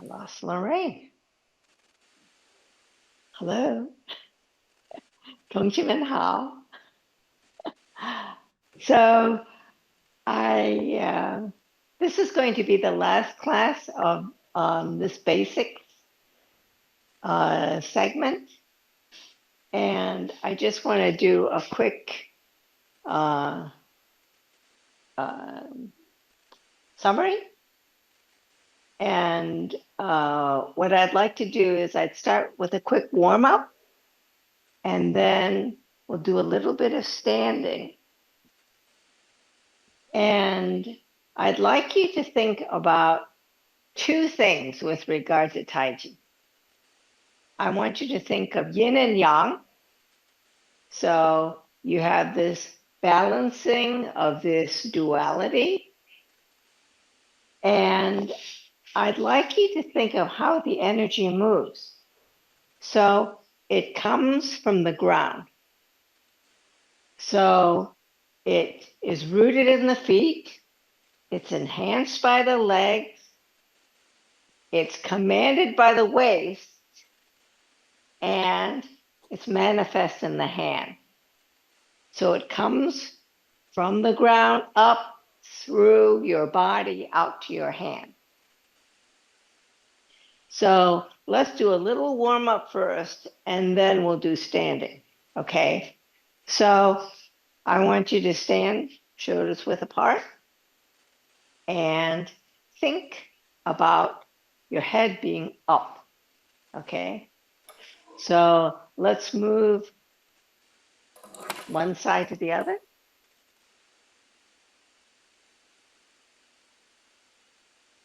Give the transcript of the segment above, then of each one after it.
I lost Lorraine. Hello. 同学们好. So this is going to be the last class of this basics segment. And I just want to do a quick summary. And what I'd like to do is I'd start with a quick warm up, and then we'll do a little bit of standing. And I'd like you to think about two things with regard to Taiji. I want you to think of yin and yang. So you have this balancing of this duality. And I'd like you to think of how the energy moves. So it comes from the ground. So it is rooted in the feet. It's enhanced by the legs. It's commanded by the waist. And it's manifest in the hand. So it comes from the ground up through your body out to your hand. So let's do a little warm up first, and then we'll do standing, okay? So I want you to stand shoulders width apart and think about your head being up, okay? So let's move one side to the other.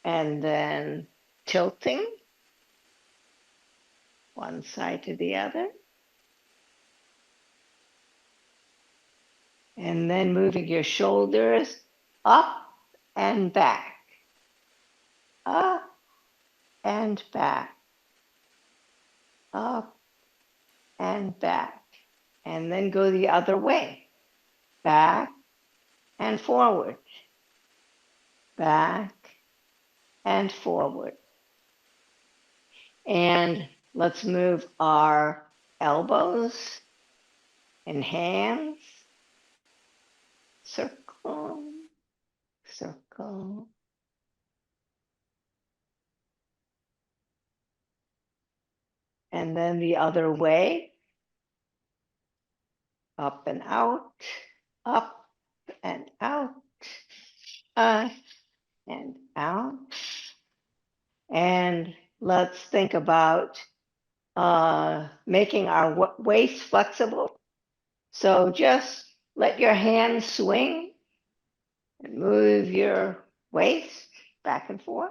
And then tilting one side to the other. And then moving your shoulders up and back. Up and back. Up and back. And then go the other way. Back and forward. Back and forward. And let's move our elbows and hands. Circle, circle. And then the other way. Up and out, up and out, up and out. And let's think about making our waist flexible. So just let your hands swing and move your waist back and forth.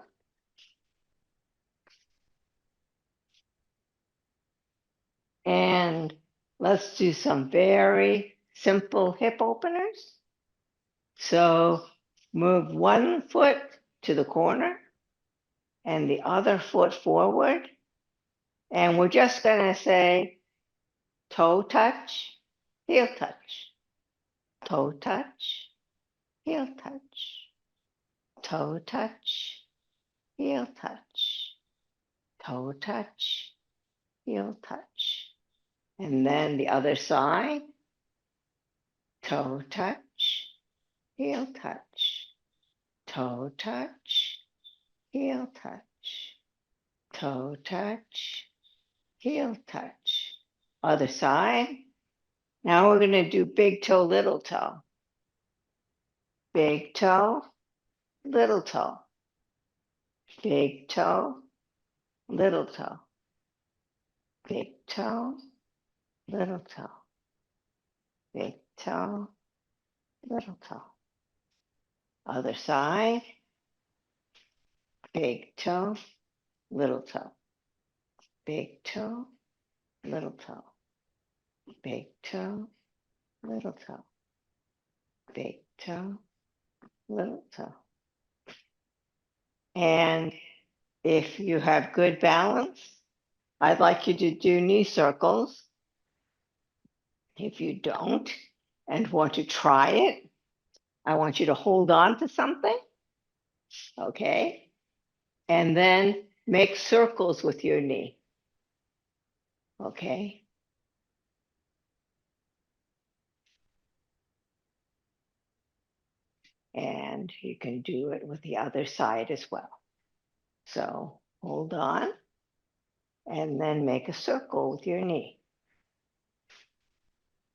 And let's do some very simple hip openers. So move one foot to the corner and the other foot forward. And we're just going to say toe touch, heel touch, toe touch, heel touch, toe touch, heel touch, toe touch, heel touch. And then the other side, toe touch, heel touch, toe touch, heel touch, toe touch, heel touch. Other side. Now we're going to do big toe, little toe. Big toe, little toe. Big toe, little toe. Big toe, little toe. Big toe, little toe. Other side. Big toe, little toe. Big toe, little toe. Big toe, little toe. Big toe, little toe. And if you have good balance, I'd like you to do knee circles. If you don't and want to try it, I want you to hold on to something, okay? And then make circles with your knee. Okay. And you can do it with the other side as well. So hold on and then make a circle with your knee.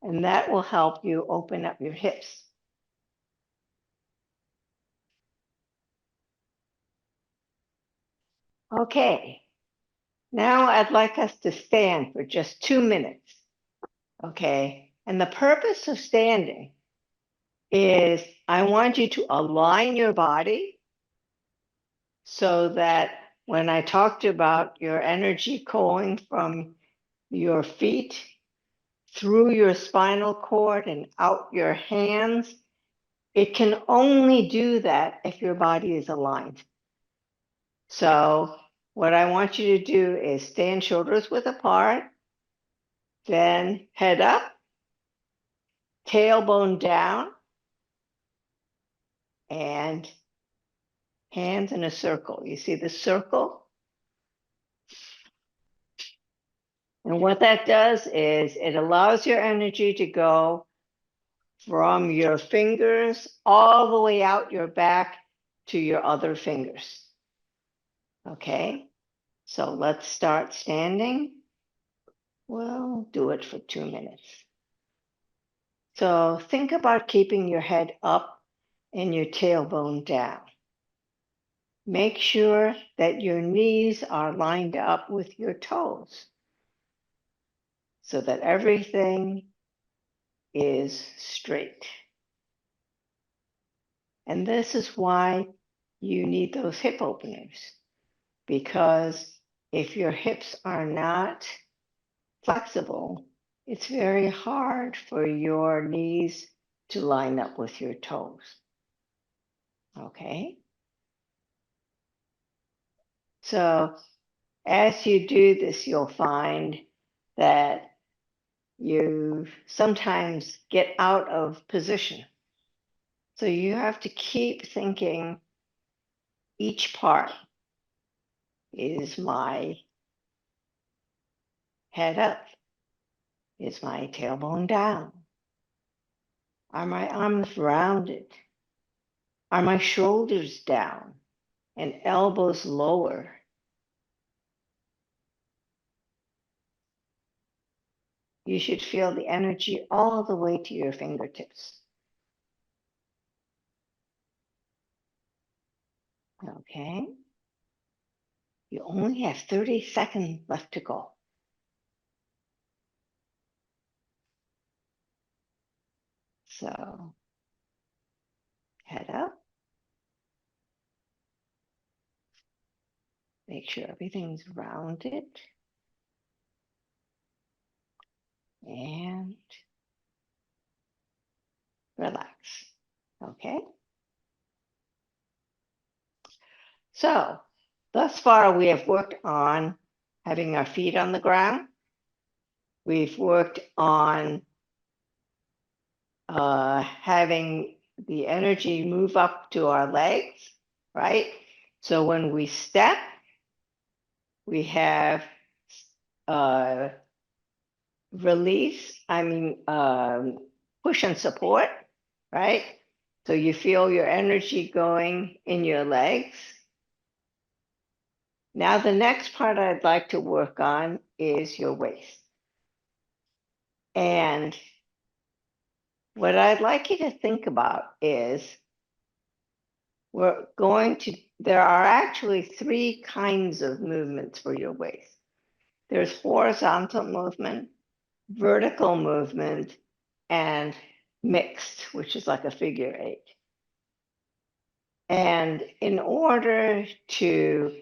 And that will help you open up your hips. Okay, now I'd like us to stand for just 2 minutes. Okay, and the purpose of standing is I want you to align your body so that when I talked about your energy going from your feet through your spinal cord and out your hands, it can only do that if your body is aligned. So what I want you to do is stand shoulders width apart, then head up, tailbone down, and hands in a circle. You see the circle? And what that does is it allows your energy to go from your fingers all the way out your back to your other fingers. Okay, so let's start standing. We'll do it for 2 minutes. So think about keeping your head up and your tailbone down. Make sure that your knees are lined up with your toes so that everything is straight. And this is why you need those hip openers, because if your hips are not flexible, it's very hard for your knees to line up with your toes. Okay? So as you do this, you'll find that you sometimes get out of position. So you have to keep thinking each part is my head up, is my tailbone down, are my arms rounded, are my shoulders down and elbows lower. You should feel the energy all the way to your fingertips. Okay? You only have 30 seconds left to go. So, head up. Make sure everything's rounded. And relax. Okay? So, thus far we have worked on having our feet on the ground. We've worked on having the energy move up to our legs, right? So when we step, we have release, push and support, right? So you feel your energy going in your legs. Now the next part I'd like to work on is your waist. And what I'd like you to think about is there are actually 3 kinds of movements for your waist. There's horizontal movement, vertical movement, and mixed, which is like a figure 8. And in order to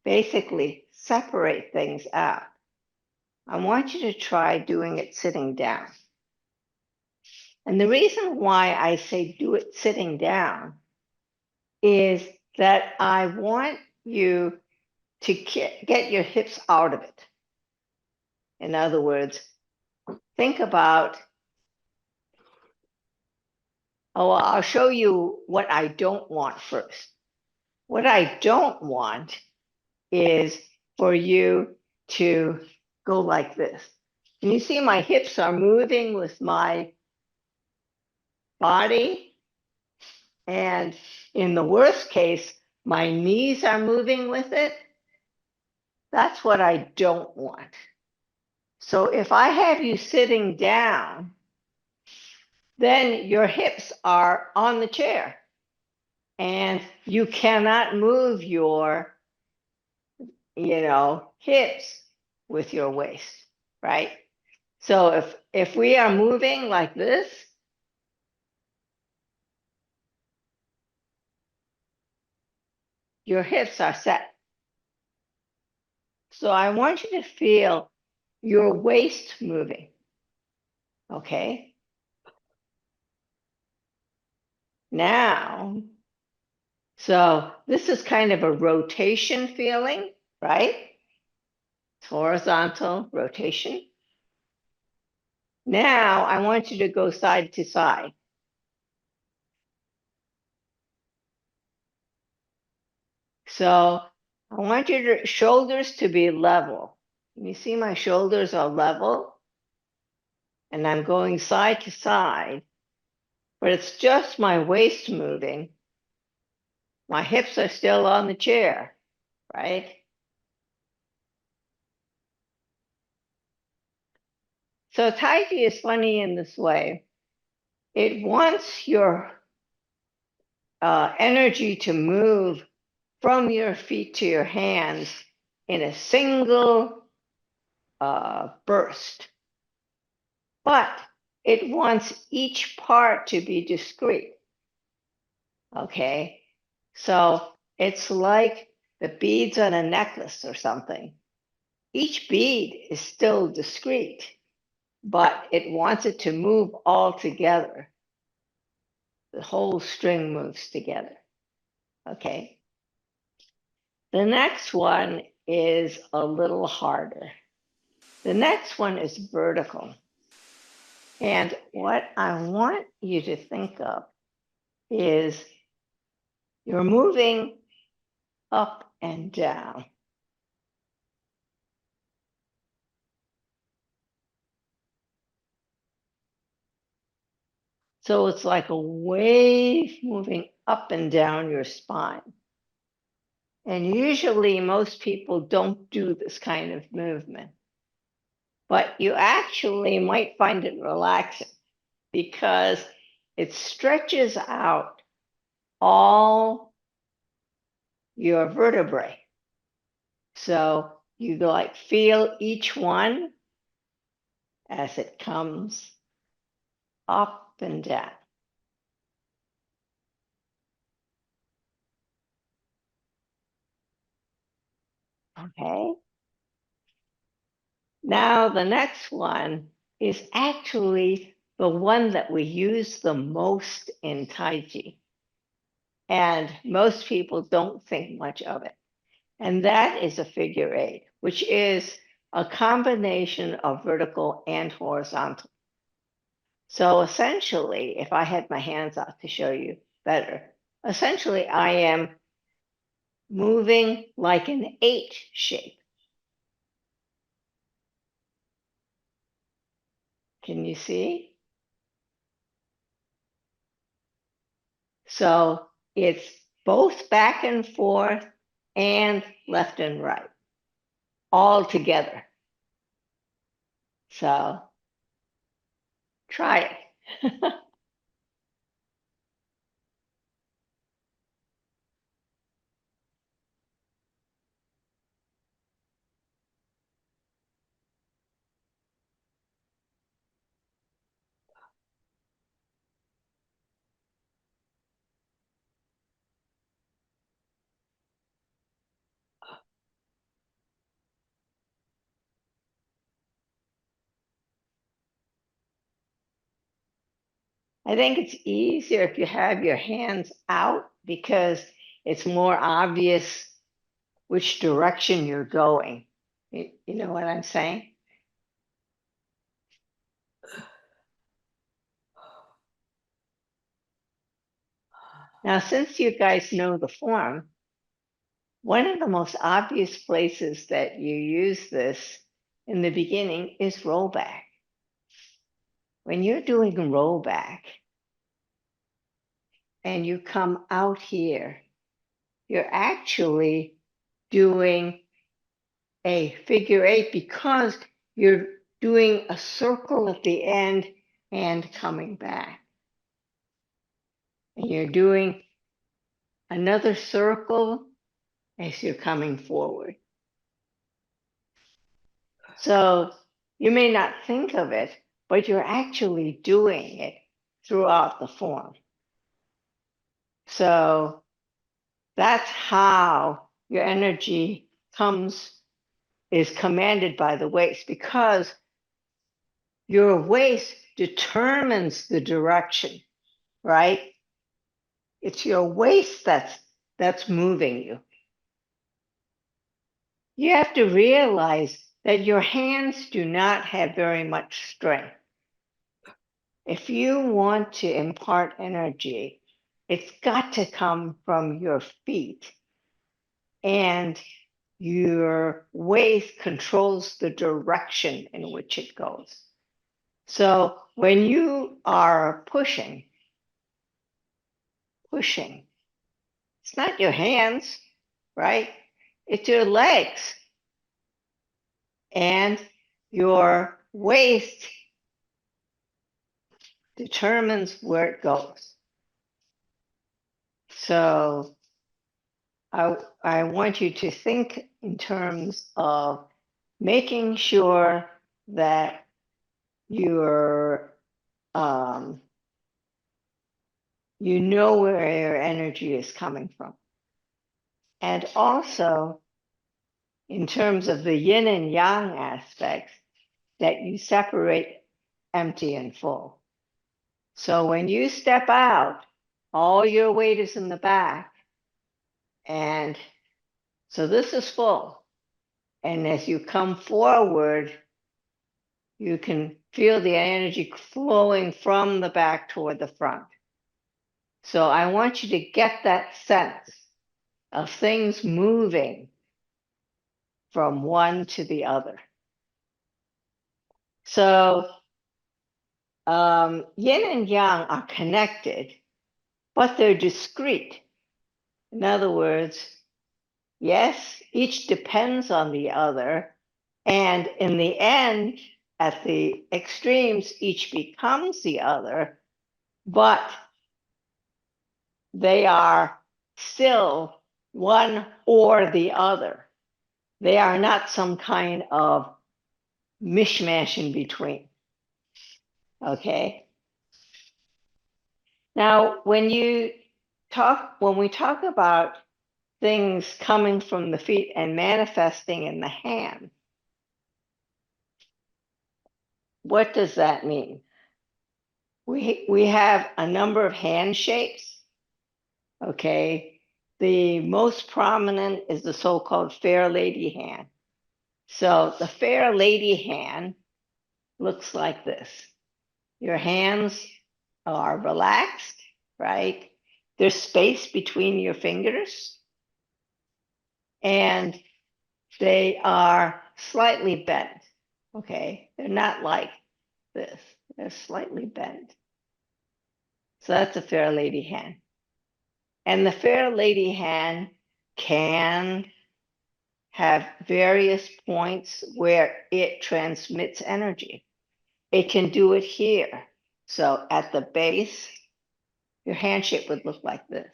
basically separate things out, I want you to try doing it sitting down. And the reason why I say do it sitting down is that I want you to get your hips out of it. In other words, think about, I'll show you what I don't want first. What I don't want is for you to go like this. Can you see my hips are moving with my body? And in the worst case, my knees are moving with it. That's what I don't want. So if I have you sitting down, then your hips are on the chair and you cannot move your, hips with your waist, right? So if we are moving like this, your hips are set. So I want you to feel your waist moving, okay? Now, so this is kind of a rotation feeling, right? It's horizontal rotation. Now I want you to go side to side. So I want your shoulders to be level. You see my shoulders are level and I'm going side to side, but it's just my waist moving. My hips are still on the chair, right? So Tai Chi is funny in this way. It wants your energy to move from your feet to your hands in a single burst. But it wants each part to be discrete. Okay, so it's like the beads on a necklace or something. Each bead is still discrete, but it wants it to move all together. The whole string moves together. Okay. The next one is a little harder. The next one is vertical. And what I want you to think of is you're moving up and down. So it's like a wave moving up and down your spine. And usually most people don't do this kind of movement, but you actually might find it relaxing because it stretches out all your vertebrae. So you like feel each one as it comes up and down. Okay. Now the next one is actually the one that we use the most in Tai Chi. And most people don't think much of it. And that is a figure eight, which is a combination of vertical and horizontal. So essentially, if I had my hands out to show you better, essentially I am moving like an eight shape. Can you see? So it's both back and forth and left and right, all together. So try it. I think it's easier if you have your hands out because it's more obvious which direction you're going. You know what I'm saying? Now, since you guys know the form, One of the most obvious places that you use this in the beginning is rollback. When you're doing rollback and you come out here, you're actually doing a figure eight because you're doing a circle at the end and coming back. And you're doing another circle as you're coming forward. So you may not think of it, but you're actually doing it throughout the form. So that's how your energy is commanded by the waist, because your waist determines the direction, right? It's your waist that's moving you. You have to realize that your hands do not have very much strength. If you want to impart energy, it's got to come from your feet, and your waist controls the direction in which it goes. So when you are pushing, it's not your hands, right? It's your legs. And your waist determines where it goes. So I want you to think in terms of making sure that you're you know where your energy is coming from. And also, in terms of the yin and yang aspects, that you separate empty and full. So when you step out, all your weight is in the back. And so this is full. And as you come forward, you can feel the energy flowing from the back toward the front. So I want you to get that sense of things moving from one to the other. So yin and yang are connected, but they're discrete. In other words, yes, each depends on the other. And in the end, at the extremes, each becomes the other, but they are still one or the other. They are not some kind of mishmash in between. Okay. Now, when we talk about things coming from the feet and manifesting in the hand, what does that mean? We have a number of hand shapes. Okay. The most prominent is the so-called fair lady hand. So the fair lady hand looks like this. Your hands are relaxed, right? There's space between your fingers, and they are slightly bent. Okay. They're not like this. They're slightly bent. So that's a fair lady hand. And the fair lady hand can have various points where it transmits energy. It can do it here. So at the base, your hand shape would look like this.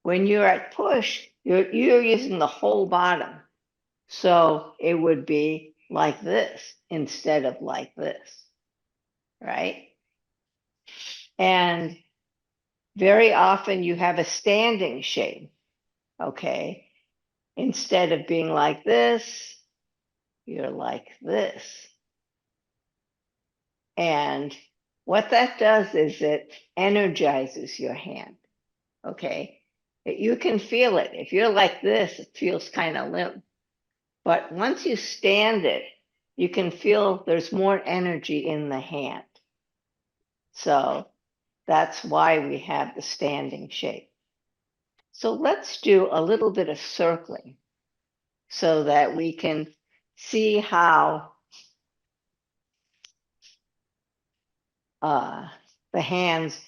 When you're at push, you're using the whole bottom. So it would be like this instead of like this, right? And very often you have a standing shape, okay? Instead of being like this, you're like this. And what that does is it energizes your hand, okay? You can feel it. If you're like this, it feels kind of limp. But once you stand it, you can feel there's more energy in the hand. So that's why we have the standing shape. So let's do a little bit of circling so that we can see how the hands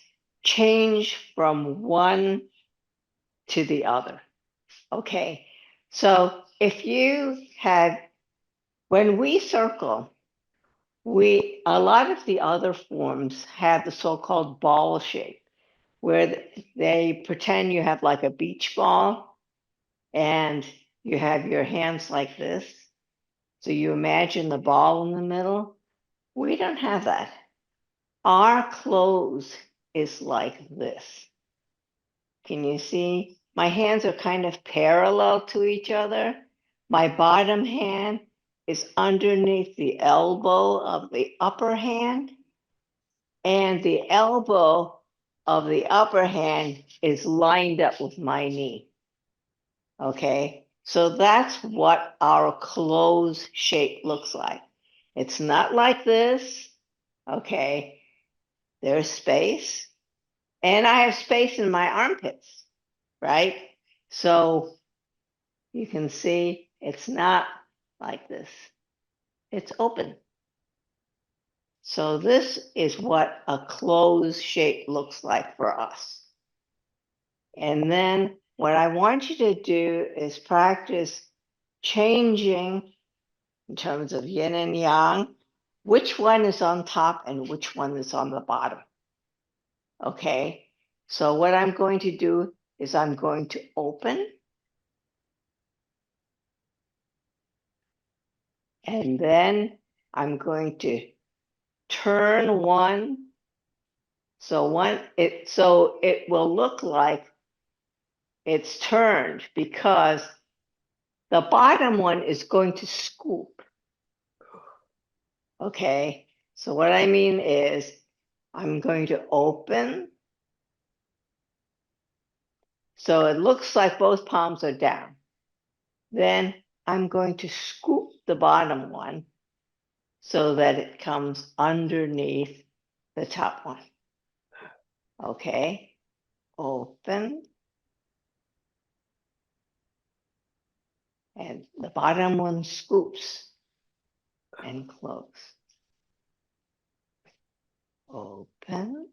change from one to the other. Okay, so if you had, when we circle, a lot of the other forms have the so-called ball shape, where they pretend you have like a beach ball and you have your hands like this. So you imagine the ball in the middle. We don't have that. Our clothes is like this. Can you see? My hands are kind of parallel to each other. My bottom hand is underneath the elbow of the upper hand, and the elbow of the upper hand is lined up with my knee. Okay, so that's what our clothes shape looks like. It's not like this. Okay, there's space, and I have space in my armpits, right? So you can see it's not like this, it's open. So this is what a closed shape looks like for us. And then what I want you to do is practice changing in terms of yin and yang, which one is on top and which one is on the bottom. Okay, so what I'm going to do is I'm going to open, and then I'm going to turn one. So it will look like it's turned because the bottom one is going to scoop. Okay, so what I mean is I'm going to open. So it looks like both palms are down. Then I'm going to scoop the bottom one so that it comes underneath the top one. Okay, open. And the bottom one scoops and close. Open,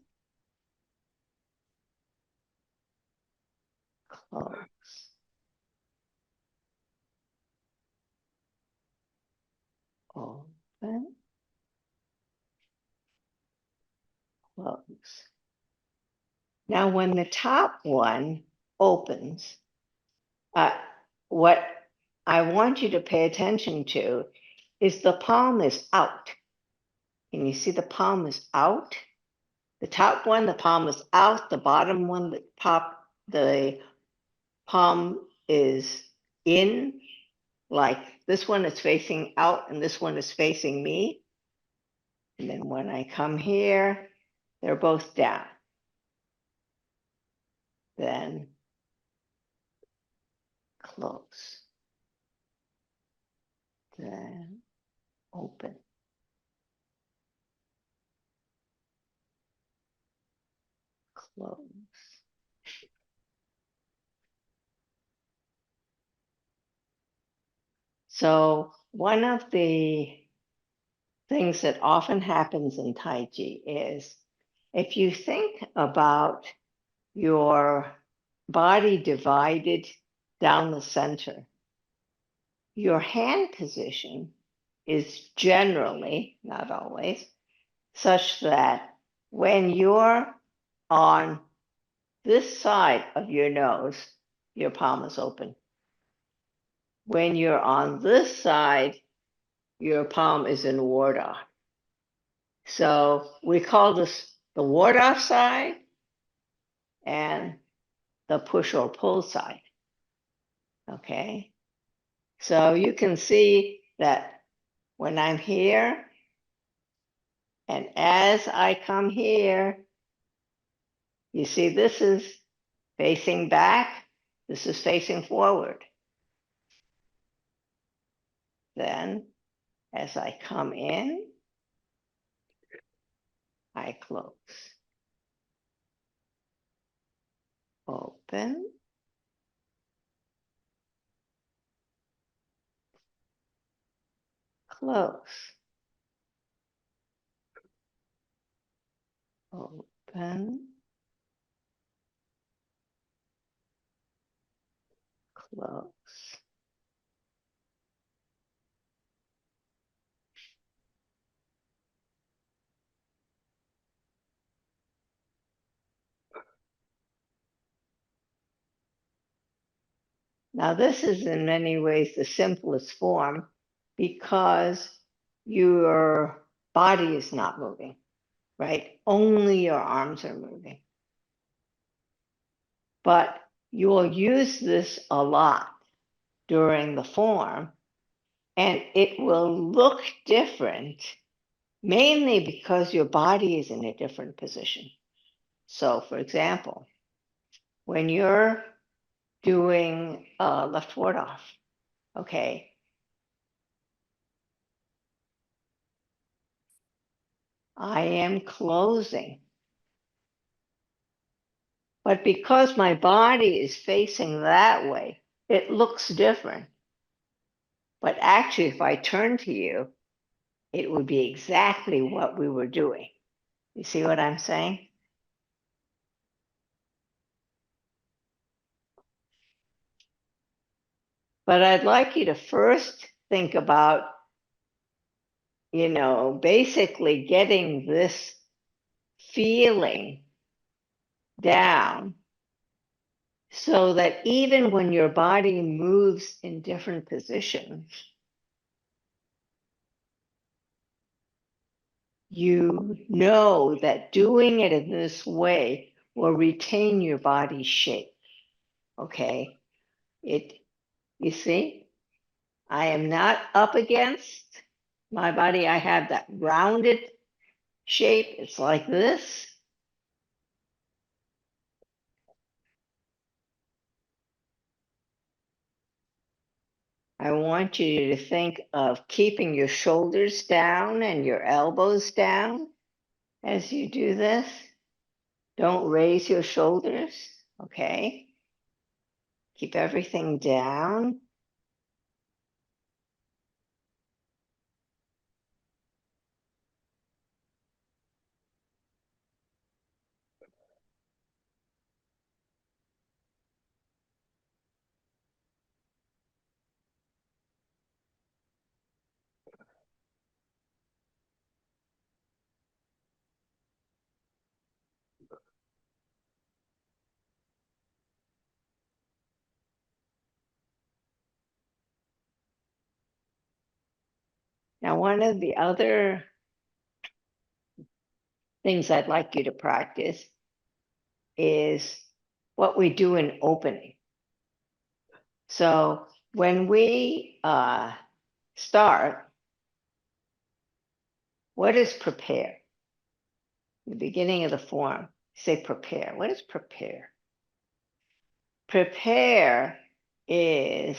close. Open, close. Now, when the top one opens, what I want you to pay attention to is the palm is out. Can you see the palm is out? The top one, the palm is out. The bottom one, the palm is in. Like this one is facing out and this one is facing me. And then when I come here, they're both down. Then close. Then open. Close. So one of the things that often happens in Tai Chi is if you think about your body divided down the center, your hand position is generally, not always, such that when you're on this side of your nose, your palm is open. When you're on this side, your palm is in ward off. So we call this the ward off side and the push or pull side. Okay. So you can see that when I'm here and as I come here, you see this is facing back, this is facing forward. Then as I come in, I close. Open, close, open, close. Now, this is in many ways the simplest form because your body is not moving, right? Only your arms are moving. But you will use this a lot during the form, and it will look different, mainly because your body is in a different position. So, for example, when you're doing left ward off, okay, I am closing. But because my body is facing that way, it looks different. But actually, if I turn to you, it would be exactly what we were doing. You see what I'm saying? But I'd like you to first think about, basically getting this feeling down so that even when your body moves in different positions, you know that doing it in this way will retain your body's shape. Okay? You see, I am not up against my body. I have that rounded shape. It's like this. I want you to think of keeping your shoulders down and your elbows down as you do this. Don't raise your shoulders, okay? Keep everything down. Now, one of the other things I'd like you to practice is what we do in opening. So when we start, what is prepare? The beginning of the form, say prepare. What is prepare? Prepare is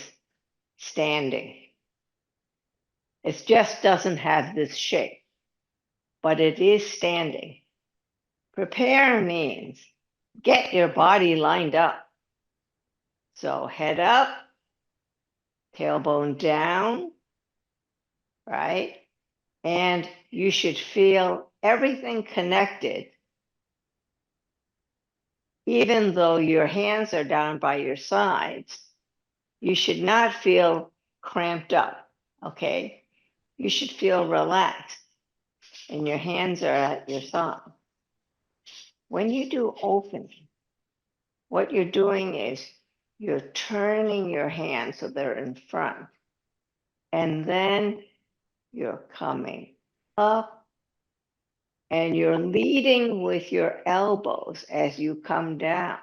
standing. It just doesn't have this shape, but it is standing. Prepare means get your body lined up. So head up, tailbone down, right? And you should feel everything connected, even though your hands are down by your sides. You should not feel cramped up, okay? You should feel relaxed, and your hands are at your side. When you do opening, what you're doing is you're turning your hands so they're in front, and then you're coming up and you're leading with your elbows as you come down.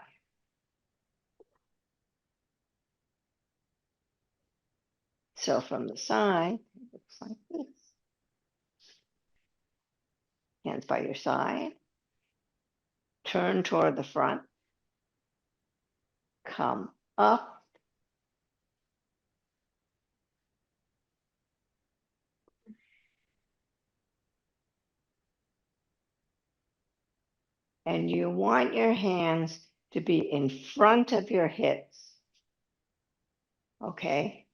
So from the side, it looks like this. Hands by your side, turn toward the front, come up, and you want your hands to be in front of your hips, okay?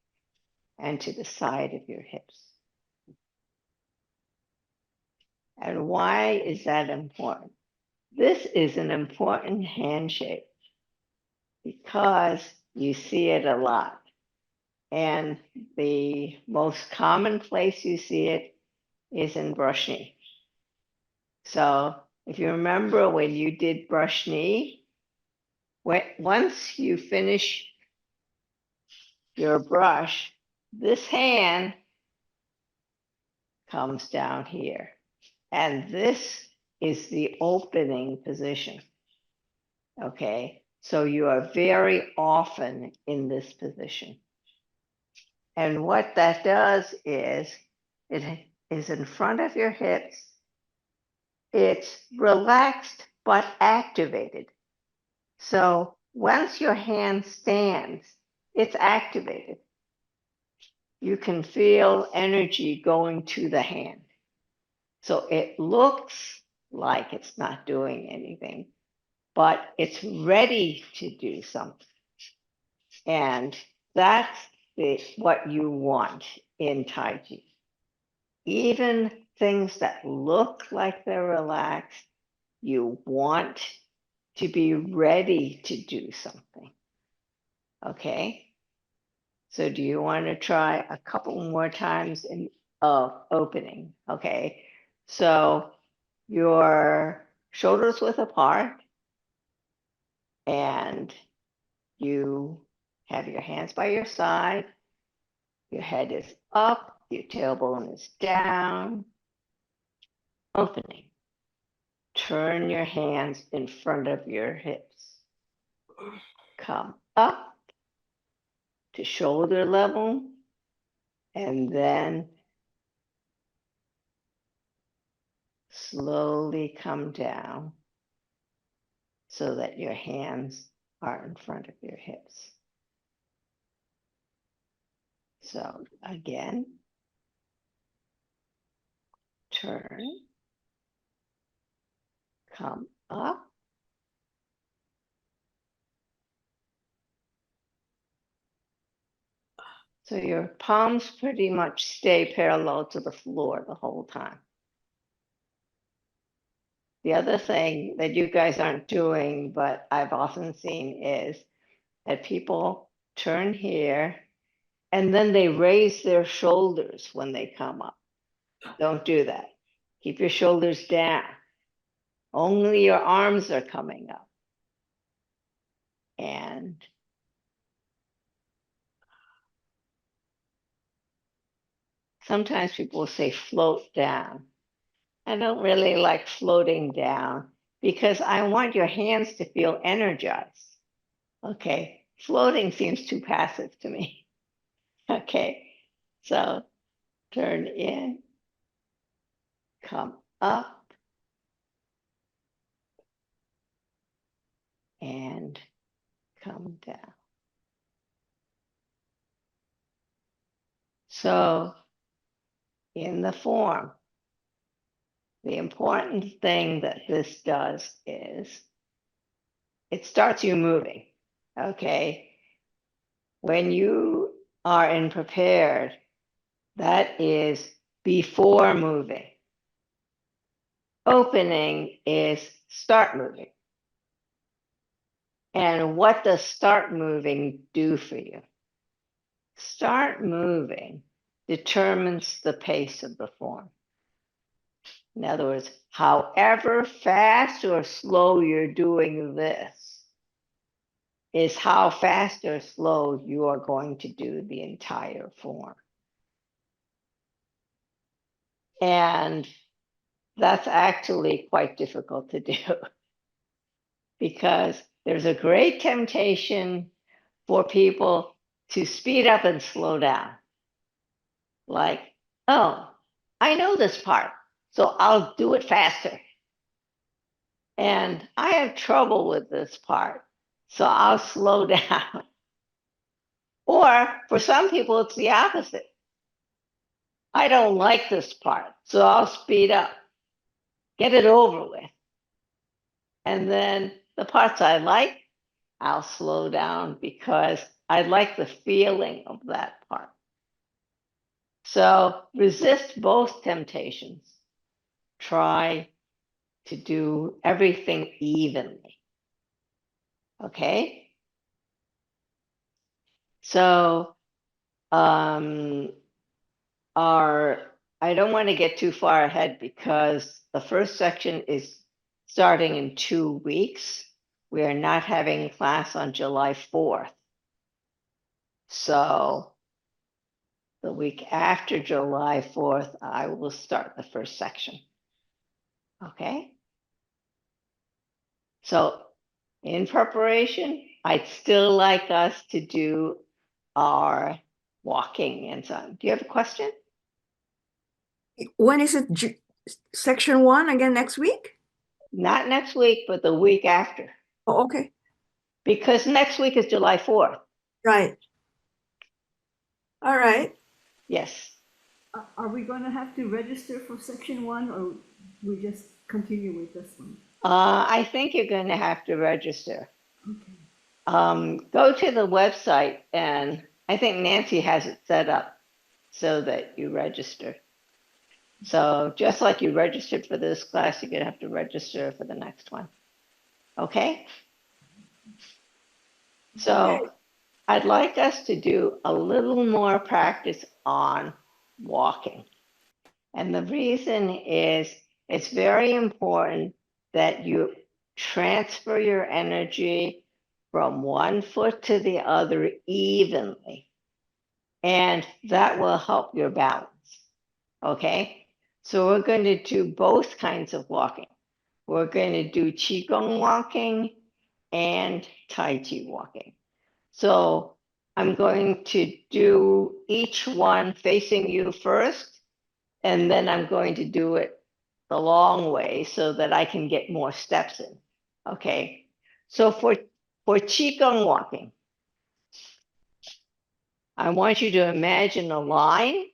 And to the side of your hips. And why is that important? This is an important handshake because you see it a lot. And the most common place you see it is in brush knee. So if you remember when you did brush knee, once you finish your brush, this hand comes down here. And this is the opening position. Okay, so you are very often in this position. And what that does is it is in front of your hips. It's relaxed but activated. So once your hand stands, it's activated. You can feel energy going to the hand. So it looks like it's not doing anything, but it's ready to do something. And that's what you want in Tai Chi. Even things that look like they're relaxed, you want to be ready to do something. Okay? So do you want to try a couple more times of opening? Okay. So your shoulders width apart, and you have your hands by your side. Your head is up, your tailbone is down. Opening. Turn your hands in front of your hips. Come up to shoulder level, and then slowly come down so that your hands are in front of your hips. So again, turn, come up, so your palms pretty much stay parallel to the floor the whole time. The other thing that you guys aren't doing, but I've often seen, is that people turn here and then they raise their shoulders when they come up. Don't do that. Keep your shoulders down. Only your arms are coming up. And sometimes people will say float down. I don't really like floating down because I want your hands to feel energized. Okay, floating seems too passive to me. Okay, so turn in, come up, and come down. So in the form, the important thing that this does is it starts you moving. Okay, when you are in prepared, that is before moving. Opening is start moving. And what does start moving do for you? Start moving determines the pace of the form. In other words, however fast or slow you're doing this is how fast or slow you are going to do the entire form. And that's actually quite difficult to do because there's a great temptation for people to speed up and slow down. Like, oh, I know this part, so I'll do it faster. And I have trouble with this part, so I'll slow down. Or for some people, it's the opposite. I don't like this part, so I'll speed up, get it over with. And then the parts I like, I'll slow down because I like the feeling of that part. So resist both temptations. try to do everything evenly. Okay? So, our I don't want to get too far ahead because the first section is starting in 2 weeks. We are not having class on July 4th. So the week after July 4th, I will start the first section. Okay? So in preparation, I'd still like us to do our walking and so on. Do you have a question? When is it? Section 1 again next week? Not next week, but the week after. Oh, okay. Because next week is July 4th. Right. All right. Yes. Are we going to have to register for section 1 or we just continue with this one? I think you're going to have to register. Okay. Go to the website, and I think Nancy has it set up so that you register. So just like you registered for this class, you're going to have to register for the next one. Okay? So I'd like us to do a little more practice on walking. And the reason is it's very important that you transfer your energy from one foot to the other evenly. And that will help your balance. Okay? So we're going to do both kinds of walking. We're going to do Qigong walking and Tai Chi walking. So I'm going to do each one facing you first, and then I'm going to do it the long way so that I can get more steps in. Okay. So for Qigong walking, I want you to imagine a line.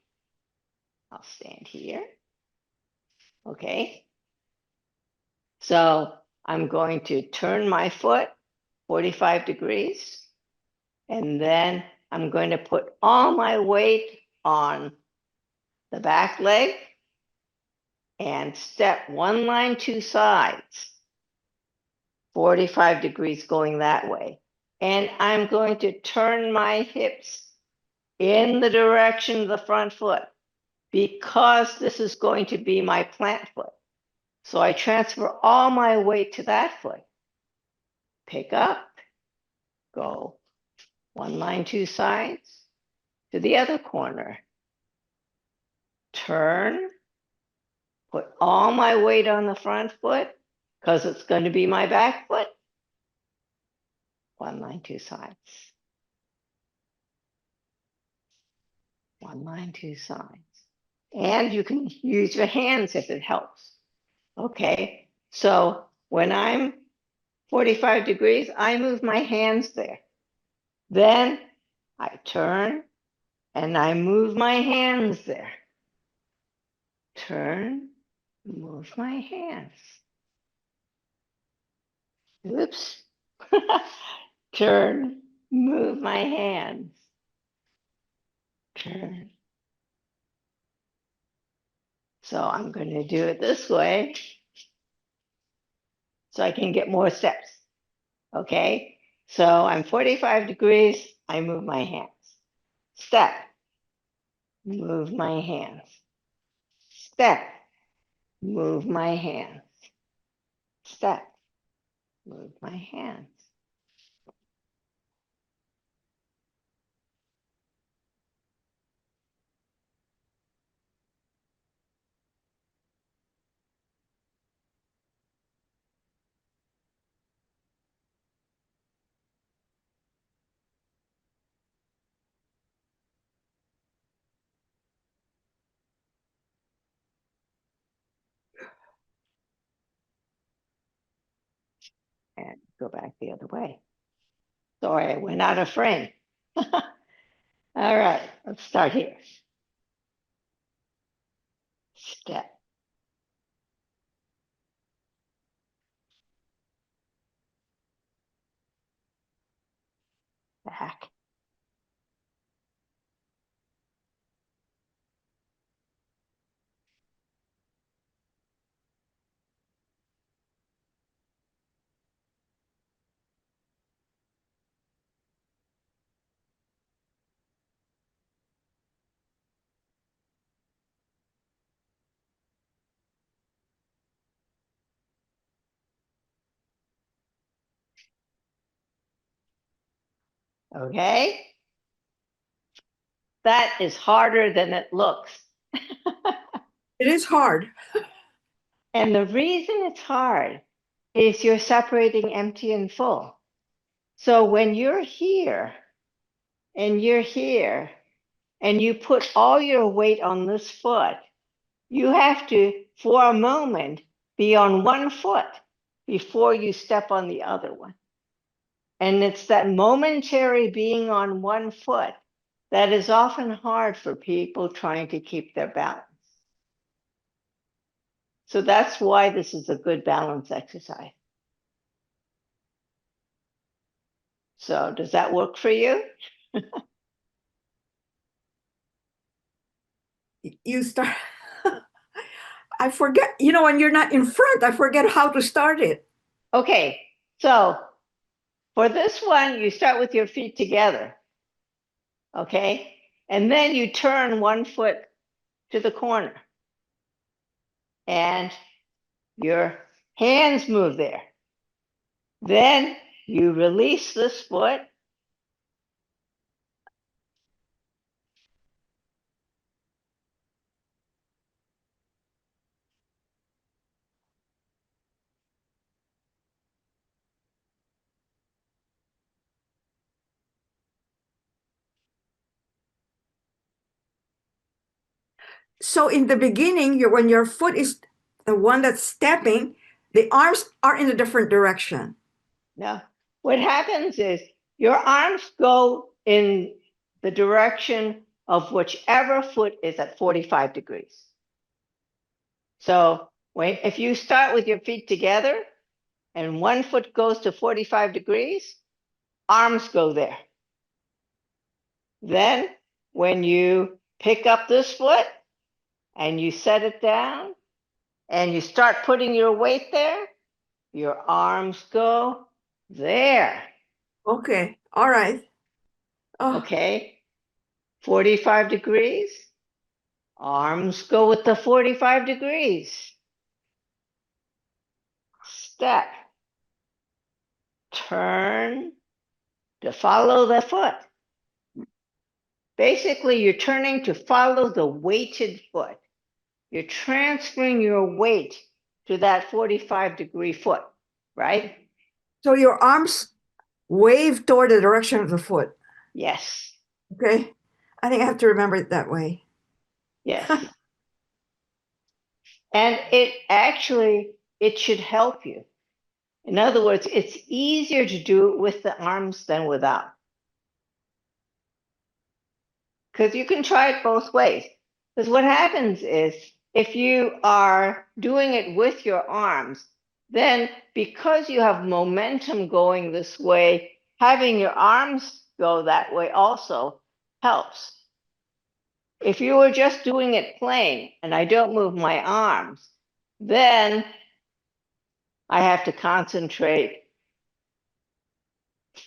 I'll stand here. Okay. So I'm going to turn my foot 45 degrees, and then I'm going to put all my weight on the back leg and step one line, two sides, 45 degrees going that way. And I'm going to turn my hips in the direction of the front foot because this is going to be my plant foot. So I transfer all my weight to that foot. Pick up, go one line, two sides to the other corner. Turn, put all my weight on the front foot because it's going to be my back foot. One line, two sides. One line, two sides. And you can use your hands if it helps. Okay, so when I'm 45 degrees, I move my hands there. Then I turn and I move my hands there. Turn, move my hands. Oops. Turn, move my hands. Turn. So I'm going to do it this way so I can get more steps. Okay, so I'm 45 degrees, I move my hands. Step, move my hands. Step, move my hands. Step, move my hands. And go back the other way. Sorry, I went out of frame. All right, let's start here. Step. Back. Okay? That is harder than it looks. It is hard. And the reason it's hard is you're separating empty and full. So when you're here and you're here and you put all your weight on this foot, you have to, for a moment, be on one foot before you step on the other one. And it's that momentary being on one foot that is often hard for people trying to keep their balance. So that's why this is a good balance exercise. So does that work for you? You start. I forget, when you're not in front, I forget how to start it. Okay, so for this one, you start with your feet together. Okay, and then you turn one foot to the corner. And your hands move there. Then you release this foot. So in the beginning, when your foot is the one that's stepping, the arms are in a different direction. Now, what happens is your arms go in the direction of whichever foot is at 45 degrees. So if you start with your feet together and one foot goes to 45 degrees, arms go there. Then when you pick up this foot and you set it down and you start putting your weight there, your arms go there. Okay. All right. Oh, Okay. 45 degrees. Arms go with the 45 degrees. Step. Turn to follow the foot. Basically, you're turning to follow the weighted foot. You're transferring your weight to that 45-degree foot, right? so your arms wave toward the direction of the foot. Yes. Okay. I think I have to remember it that way. Yes. And it should help you. In other words, it's easier to do it with the arms than without. Because you can try it both ways. Because what happens is if you are doing it with your arms, then because you have momentum going this way, having your arms go that way also helps. If you were just doing it plain and I don't move my arms, then I have to concentrate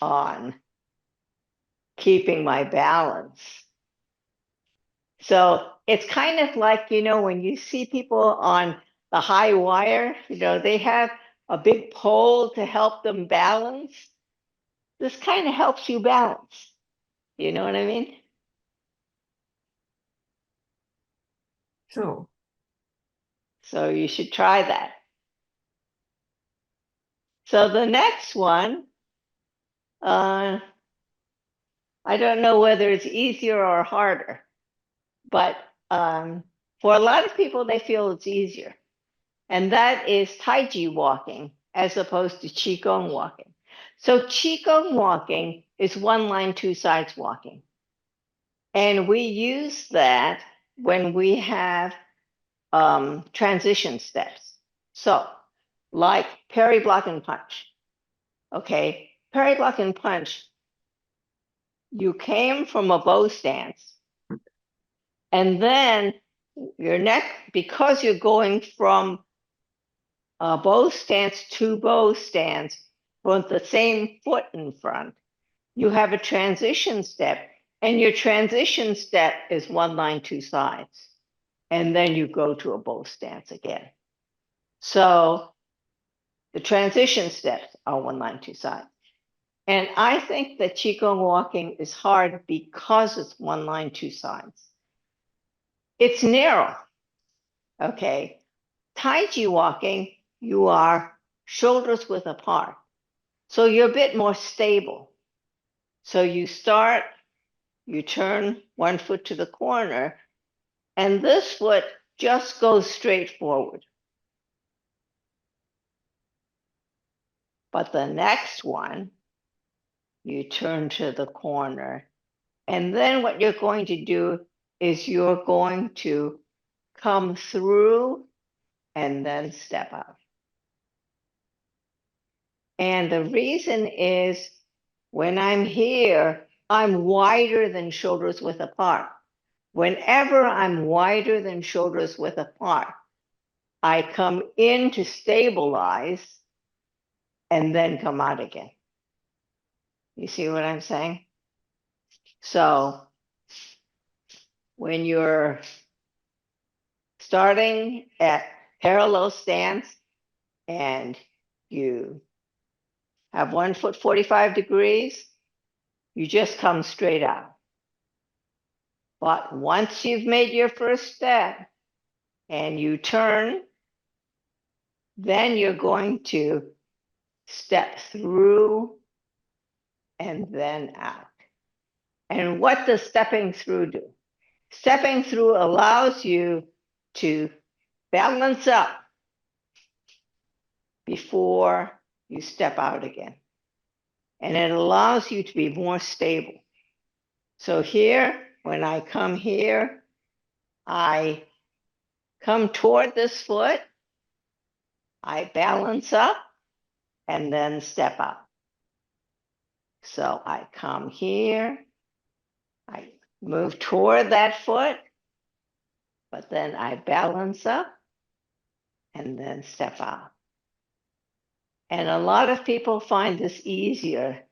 on keeping my balance. So it's kind of like, when you see people on the high wire, they have a big pole to help them balance. This kind of helps you balance. You know what I mean? So, So you should try that. So the next one, I don't know whether it's easier or harder, but for a lot of people, they feel it's easier. And that is Taiji walking as opposed to Qigong walking. So Qigong walking is one line, two sides walking. And we use that when we have transition steps. So like parry, block, and punch. Okay, parry, block, and punch. You came from a bow stance. And then your neck, because you're going from a bow stance to bow stance with the same foot in front, you have a transition step, and your transition step is one line, two sides. And then you go to a bow stance again. So the transition steps are one line, two sides. And I think that Qigong walking is hard because it's one line, two sides. It's narrow, okay? Tai Chi walking, you are shoulders width apart. So you're a bit more stable. So you start, you turn one foot to the corner, and this foot just goes straight forward. But the next one, you turn to the corner. And then what you're going to do is you're going to come through and then step out. And the reason is when I'm here, I'm wider than shoulders width apart. Whenever I'm wider than shoulders width apart, I come in to stabilize and then come out again. You see what I'm saying? So when you're starting at parallel stance and you have 1 foot 45 degrees, you just come straight out. But once you've made your first step and you turn, then you're going to step through and then out. And what does stepping through do? Stepping through allows you to balance up before you step out again. And it allows you to be more stable. So here, when I come here, I come toward this foot, I balance up, and then step out. So I come here, I move toward that foot, but then I balance up and then step out. And a lot of people find this easier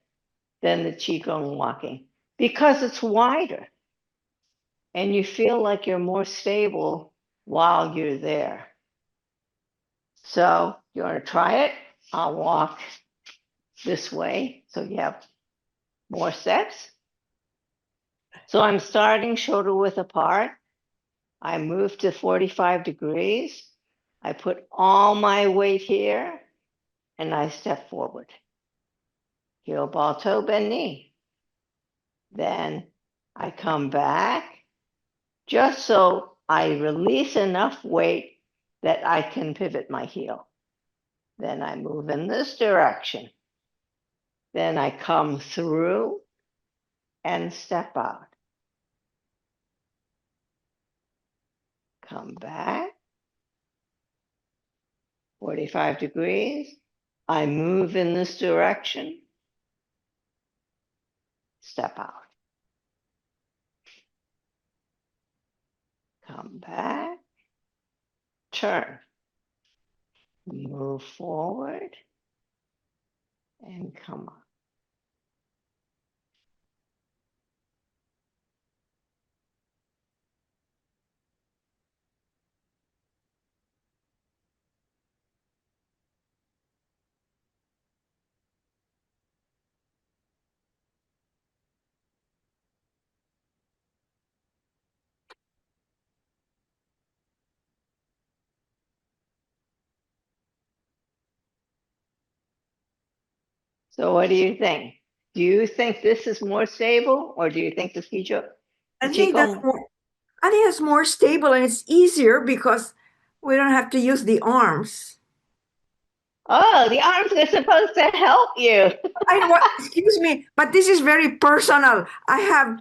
than the Qigong walking because it's wider and you feel like you're more stable while you're there. So you want to try it? I'll walk this way so you have more steps. So I'm starting shoulder width apart. I move to 45 degrees. I put all my weight here and I step forward. Heel, ball, toe, bend, knee. Then I come back just so I release enough weight that I can pivot my heel. Then I move in this direction. Then I come through and step out. Come back. 45 degrees. I move in this direction. Step out. Come back. Turn. Move forward. And come up. So what do you think? Do you think this is more stable or do you think the I think that's Qigong? more, I think it's more stable and it's easier because we don't have to use the arms. Oh, the arms are supposed to help you. I know what, excuse me, but this is very personal. I have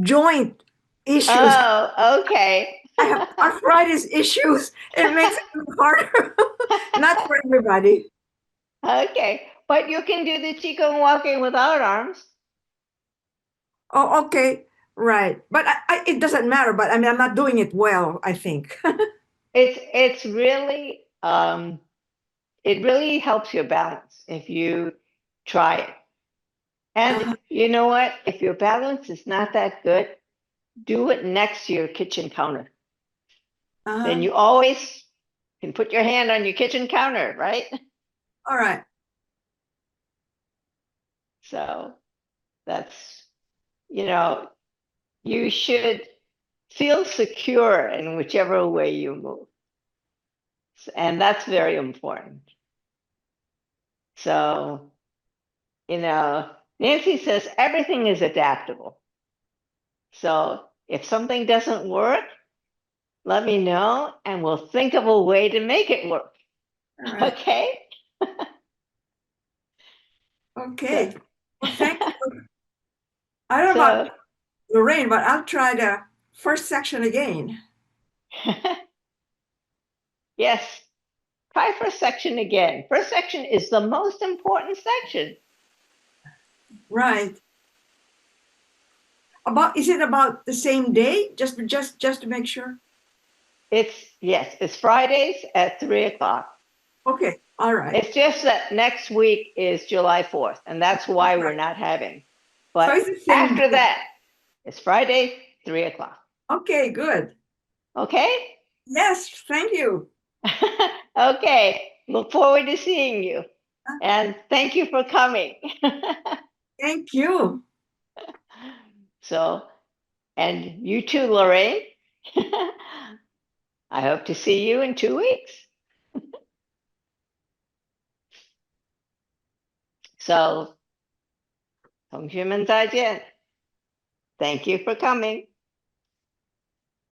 joint issues. Oh, okay. I have arthritis issues. It makes it harder. Not for everybody. Okay. But you can do the Qigong walking without arms. Oh, okay. Right. But it doesn't matter. But I mean, I'm not doing it well, I think. It's really it really helps your balance if you try it. And you know what? If your balance is not that good, do it next to your kitchen counter. Then you always can put your hand on your kitchen counter, right? All right. So that's, you should feel secure in whichever way you move. And that's very important. So, Nancy says everything is adaptable. So if something doesn't work, let me know and we'll think of a way to make it work. All right. Okay? Okay. Well, thank you. I don't know about So, Lorraine, but I'll try the first section again. yes, try first section again. First section is the most important section. Right. Is it about the same day? Just to make sure. It's Fridays at 3:00. Okay. All right. It's just that next week is July 4th, and that's why we're not having. But So it's the same after day. that, it's Friday, 3:00. Okay, good. Okay? Yes, thank you. Okay. Look forward to seeing you. And thank you for coming. Thank you. So, and you too, Lorraine. I hope to see you in 2 weeks. So, 同学们再见. Thank you for coming.